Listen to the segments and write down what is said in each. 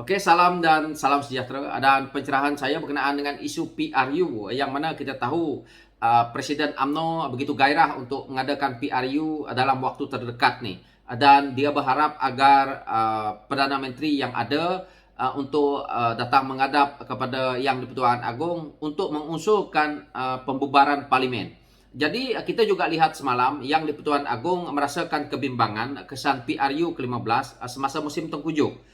Oke, salam dan salam sejahtera. Dan pencerahan saya berkenaan dengan isu PRU yang mana kita tahu Presiden UMNO begitu gairah untuk mengadakan PRU dalam waktu terdekat nih. Dan dia berharap agar Perdana Menteri yang ada untuk datang menghadap kepada Yang di-Pertuan Agong untuk mengusulkan pembubaran parlimen. Jadi kita juga lihat semalam Yang di-Pertuan Agong merasakan kebimbangan kesan PRU ke-15 semasa musim tengkujuh.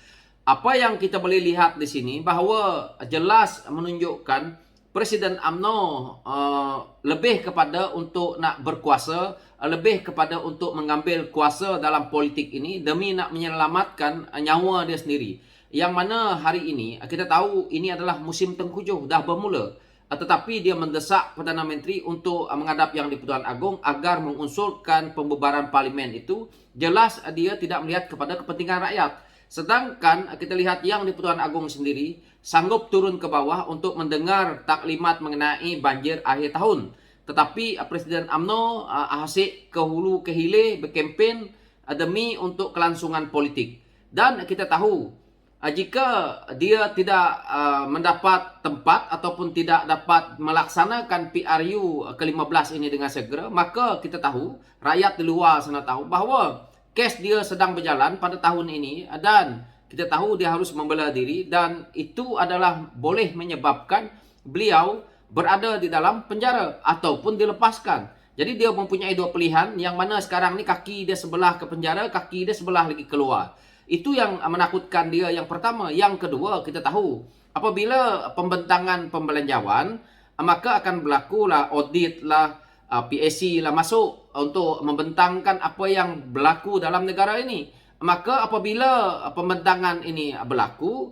Apa yang kita boleh lihat di sini bahawa jelas menunjukkan Presiden UMNO lebih kepada untuk nak berkuasa, lebih kepada untuk mengambil kuasa dalam politik ini demi nak menyelamatkan nyawa dia sendiri. Yang mana hari ini kita tahu ini adalah musim tengkujuh dah bermula. Tetapi dia mendesak Perdana Menteri untuk menghadap Yang di-Pertuan Agong agar mengusulkan pembubaran parlimen itu. Jelas dia tidak melihat kepada kepentingan rakyat. Sedangkan kita lihat Yang di-Pertuan Agong sendiri sanggup turun ke bawah untuk mendengar taklimat mengenai banjir akhir tahun. Tetapi Presiden UMNO asyik ke hulu ke hilir berkempen demi untuk kelangsungan politik. Dan kita tahu jika dia tidak mendapat tempat ataupun tidak dapat melaksanakan PRU ke-15 ini dengan segera, maka kita tahu, rakyat di luar sana tahu bahawa kes dia sedang berjalan pada tahun ini dan kita tahu dia harus membela diri dan itu adalah boleh menyebabkan beliau berada di dalam penjara ataupun dilepaskan. Jadi dia mempunyai dua pilihan yang mana sekarang ni kaki dia sebelah ke penjara, kaki dia sebelah lagi keluar. Itu yang menakutkan dia yang pertama. Yang kedua kita tahu apabila pembentangan pembelanjawan maka akan berlaku lah audit lah, PSC lah masuk untuk membentangkan apa yang berlaku dalam negara ini. Maka apabila pembentangan ini berlaku,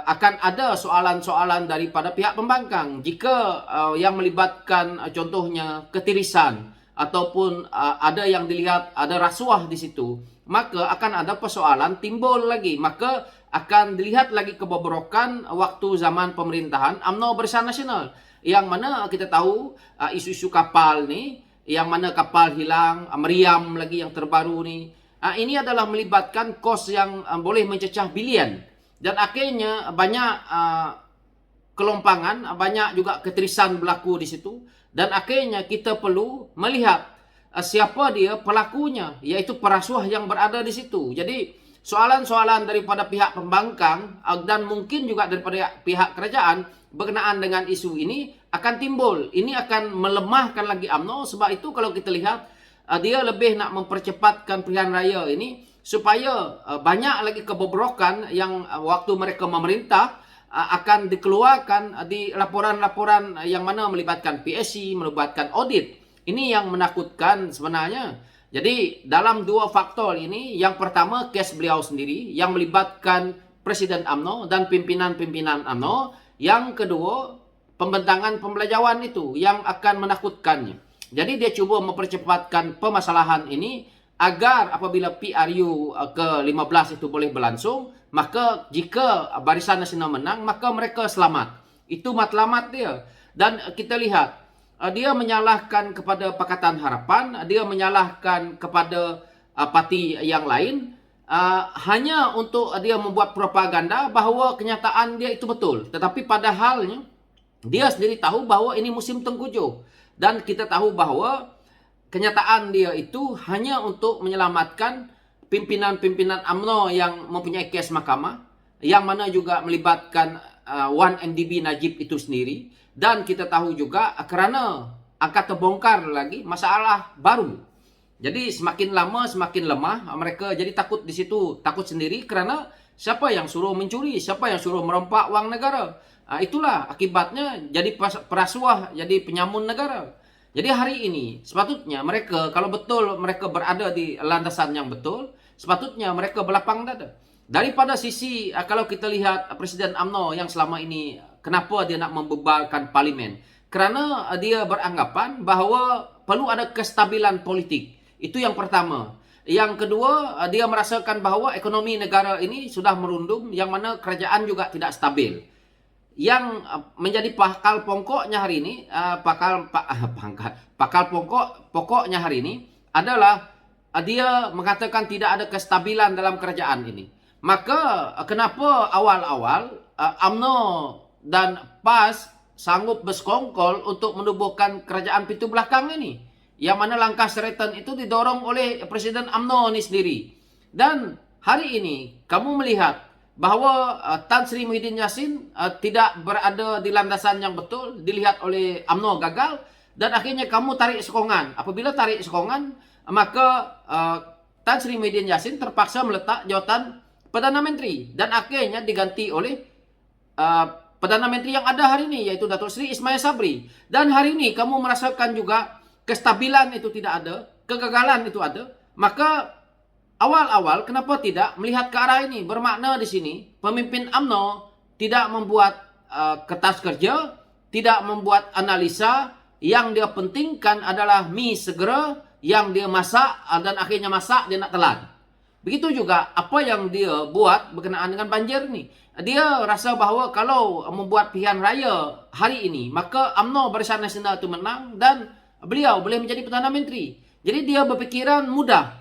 akan ada soalan-soalan daripada pihak pembangkang. Jika yang melibatkan contohnya ketirisan ataupun ada yang dilihat ada rasuah di situ, maka akan ada persoalan timbul lagi. Maka akan dilihat lagi kebobrokan waktu zaman pemerintahan UMNO Barisan Nasional. Yang mana kita tahu isu-isu kapal ni, yang mana kapal hilang, meriam lagi yang terbaru ni. Ini adalah melibatkan kos yang boleh mencecah bilion. Dan akhirnya banyak kelompangan, banyak juga ketirisan berlaku di situ. Dan akhirnya kita perlu melihat siapa dia pelakunya, iaitu perasuah yang berada di situ. Jadi soalan-soalan daripada pihak pembangkang dan mungkin juga daripada pihak kerajaan berkenaan dengan isu ini akan timbul. Ini akan melemahkan lagi UMNO. Sebab itu kalau kita lihat dia lebih nak mempercepatkan pilihan raya ini supaya banyak lagi kebobrokan yang waktu mereka memerintah akan dikeluarkan di laporan-laporan yang mana melibatkan PSC, melibatkan audit. Ini yang menakutkan sebenarnya. Jadi dalam dua faktor ini, yang pertama kes beliau sendiri yang melibatkan Presiden UMNO dan pimpinan-pimpinan UMNO. Yang kedua, pembentangan pembelanjawan itu yang akan menakutkannya. Jadi dia cuba mempercepatkan permasalahan ini agar apabila PRU ke-15 itu boleh berlangsung, maka jika Barisan Nasional menang, maka mereka selamat. Itu matlamat dia. Dan kita lihat, dia menyalahkan kepada Pakatan Harapan, dia menyalahkan kepada parti yang lain, hanya untuk dia membuat propaganda bahawa kenyataan dia itu betul. Tetapi padahalnya dia sendiri tahu bahawa ini musim tengkujuh. Dan kita tahu bahawa kenyataan dia itu hanya untuk menyelamatkan pimpinan-pimpinan UMNO yang mempunyai kes mahkamah, yang mana juga melibatkan Wan MDB Najib itu sendiri. Dan kita tahu juga kerana akan terbongkar lagi masalah baru. Jadi semakin lama semakin lemah mereka, jadi takut di situ, takut sendiri kerana siapa yang suruh mencuri, siapa yang suruh merompak wang negara. Itulah akibatnya jadi perasuah, jadi penyamun negara. Jadi hari ini sepatutnya mereka, kalau betul mereka berada di landasan yang betul, sepatutnya mereka berlapang dada. Daripada sisi kalau kita lihat Presiden UMNO yang selama ini, kenapa dia nak membubarkan parlimen? Kerana dia beranggapan bahawa perlu ada kestabilan politik. Itu yang pertama. Yang kedua, dia merasakan bahawa ekonomi negara ini sudah merundum, yang mana kerajaan juga tidak stabil. Yang menjadi pakal pokoknya hari ini, pakal pokoknya hari ini adalah dia mengatakan tidak ada kestabilan dalam kerajaan ini. Maka kenapa awal-awal UMNO dan PAS sanggup bersekongkol untuk menubuhkan kerajaan pintu belakang ini? Yang mana langkah Sheraton itu didorong oleh Presiden UMNO ini sendiri. Dan hari ini kamu melihat bahawa Tan Sri Muhyiddin Yassin tidak berada di landasan yang betul, dilihat oleh UMNO gagal, dan akhirnya kamu tarik sokongan. Apabila tarik sokongan, maka Tan Sri Muhyiddin Yassin terpaksa meletak jawatan Perdana Menteri, dan akhirnya diganti oleh Perdana Menteri yang ada hari ini, yaitu Datuk Seri Ismail Sabri. Dan hari ini kamu merasakan juga kestabilan itu tidak ada, kegagalan itu ada. Maka awal-awal kenapa tidak melihat ke arah ini? Bermakna di sini pemimpin UMNO tidak membuat kertas kerja, tidak membuat analisa. Yang dia pentingkan adalah mie segera yang dia masak, dan akhirnya masak dia nak telan. Begitu juga apa yang dia buat berkenaan dengan banjir ni. Dia rasa bahawa kalau membuat pilihan raya hari ini, maka UMNO Barisan Nasional itu menang dan beliau boleh menjadi Perdana Menteri. Jadi dia berfikiran mudah.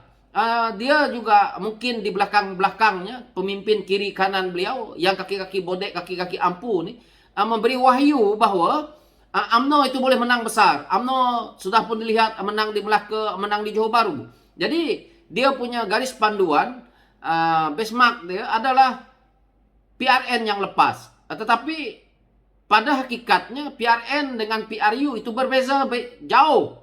Dia juga mungkin di belakang-belakangnya, pemimpin kiri kanan beliau yang kaki-kaki bodek, kaki-kaki ampu ni, memberi wahyu bahawa UMNO itu boleh menang besar. UMNO sudah pun dilihat menang di Melaka, menang di Johor Bahru. Jadi dia punya garis panduan, benchmark dia adalah PRN yang lepas. Tetapi pada hakikatnya PRN dengan PRU itu berbeza jauh.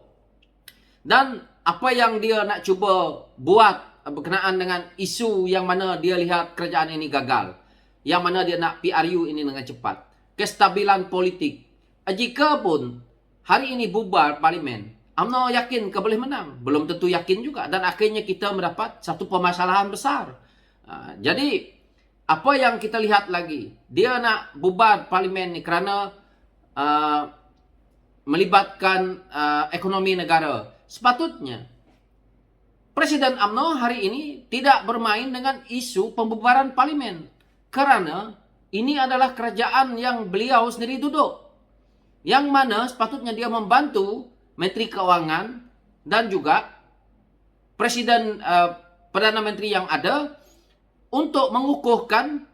Dan apa yang dia nak cuba buat berkenaan dengan isu yang mana dia lihat kerajaan ini gagal, yang mana dia nak PRU ini dengan cepat, kestabilan politik. Jika pun hari ini bubar parlimen, UMNO yakin ke boleh menang? Belum tentu yakin juga. Dan akhirnya kita mendapat satu permasalahan besar. Jadi, apa yang kita lihat lagi? Dia nak bubar parlimen ni kerana melibatkan ekonomi negara. Sepatutnya, Presiden UMNO hari ini tidak bermain dengan isu pembubaran parlimen. Kerana ini adalah kerajaan yang beliau sendiri duduk. Yang mana sepatutnya dia membantu Menteri Keuangan dan juga Presiden Perdana Menteri yang ada untuk mengukuhkan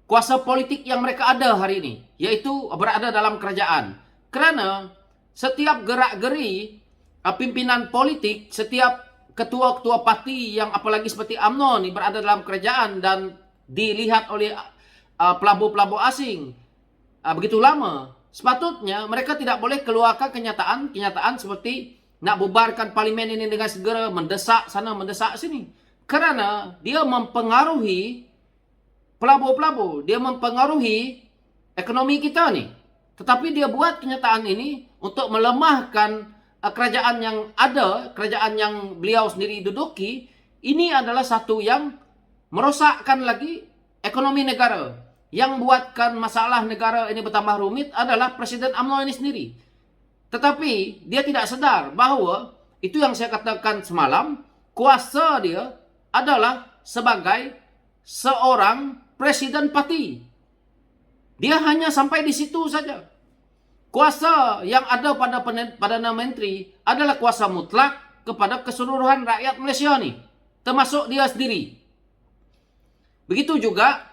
kuasa politik yang mereka ada hari ini, yaitu berada dalam kerajaan. Kerana setiap gerak-geri pimpinan politik, setiap ketua-ketua parti yang apalagi seperti UMNO ni berada dalam kerajaan dan dilihat oleh pelabur-pelabur asing begitu lama, sepatutnya mereka tidak boleh keluarkan kenyataan seperti nak bubarkan parlimen ini dengan segera, mendesak sana, mendesak sini. Kerana dia mempengaruhi pelabur-pelabur, dia mempengaruhi ekonomi kita ni. Tetapi dia buat kenyataan ini untuk melemahkan kerajaan yang ada, kerajaan yang beliau sendiri duduki. Ini adalah satu yang merosakkan lagi ekonomi negara. Yang buatkan masalah negara ini bertambah rumit adalah Presiden UMNO ini sendiri. Tetapi dia tidak sedar bahawa itu yang saya katakan semalam, kuasa dia adalah sebagai seorang presiden parti. Dia hanya sampai di situ saja. Kuasa yang ada pada Perdana Menteri adalah kuasa mutlak kepada keseluruhan rakyat Malaysia ni, termasuk dia sendiri. Begitu juga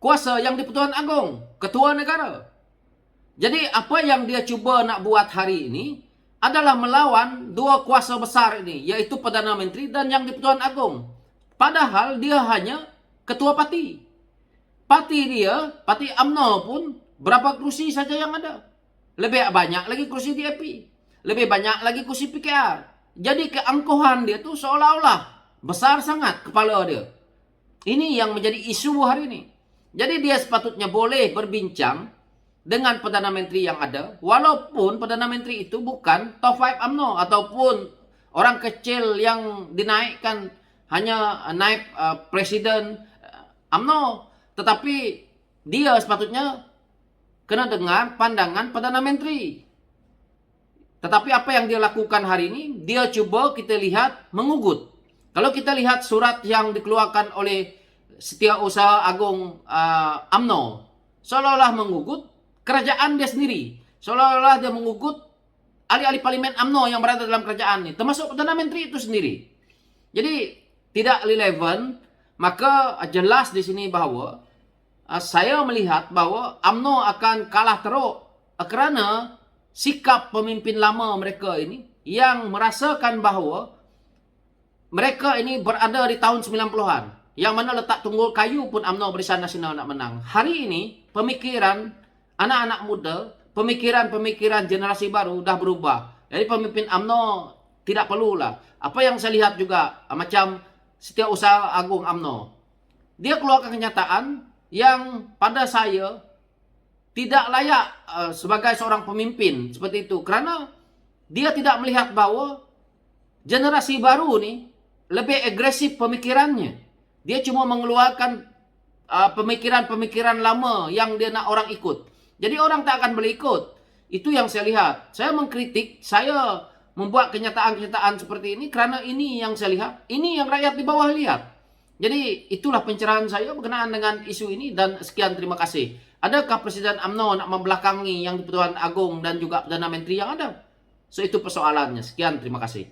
kuasa yang di Pertuan Agong, ketua negara. Jadi apa yang dia cuba nak buat hari ini adalah melawan dua kuasa besar ini, yaitu Perdana Menteri dan yang di Pertuan Agong. Padahal dia hanya ketua parti. Parti dia, parti UMNO pun berapa kursi saja yang ada. Lebih banyak lagi kursi DAP. Lebih banyak lagi kursi PKR. Jadi keangkuhan dia tu seolah-olah besar sangat kepala dia. Ini yang menjadi isu hari ini. Jadi dia sepatutnya boleh berbincang dengan Perdana Menteri yang ada, walaupun Perdana Menteri itu bukan top 5 UMNO ataupun orang kecil yang dinaikkan hanya naib Presiden UMNO, tetapi dia sepatutnya kena dengar pandangan Perdana Menteri. Tetapi apa yang dia lakukan hari ini, dia cuba kita lihat mengugut. Kalau kita lihat surat yang dikeluarkan oleh Setiausaha Agung UMNO, seolah-olah mengugut kerajaan dia sendiri. Seolah-olah dia mengugut ahli-ahli parlimen UMNO yang berada dalam kerajaan ini, termasuk Perdana Menteri itu sendiri. Jadi tidak relevan maka jelas di sini bahwa saya melihat bahwa UMNO akan kalah teruk kerana sikap pemimpin lama mereka ini yang merasakan bahwa mereka ini berada di tahun 90-an. Yang mana letak tunggul kayu pun UMNO Barisan Nasional nak menang. Hari ini pemikiran anak-anak muda, pemikiran-pemikiran generasi baru dah berubah. Jadi pemimpin UMNO tidak perlulah. Apa yang saya lihat juga macam Setiausaha Agung UMNO. Dia keluarkan kenyataan yang pada saya tidak layak sebagai seorang pemimpin seperti itu. Kerana dia tidak melihat bahwa generasi baru ni lebih agresif pemikirannya. Dia cuma mengeluarkan pemikiran-pemikiran lama yang dia nak orang ikut. Jadi orang tak akan boleh ikut. Itu yang saya lihat. Saya mengkritik, saya membuat kenyataan-kenyataan seperti ini kerana ini yang saya lihat, ini yang rakyat di bawah lihat. Jadi itulah pencerahan saya berkenaan dengan isu ini dan sekian, terima kasih. Adakah Presiden UMNO nak membelakangi Yang di-Pertuan Agong dan juga Perdana Menteri yang ada? So itu persoalannya. Sekian, terima kasih.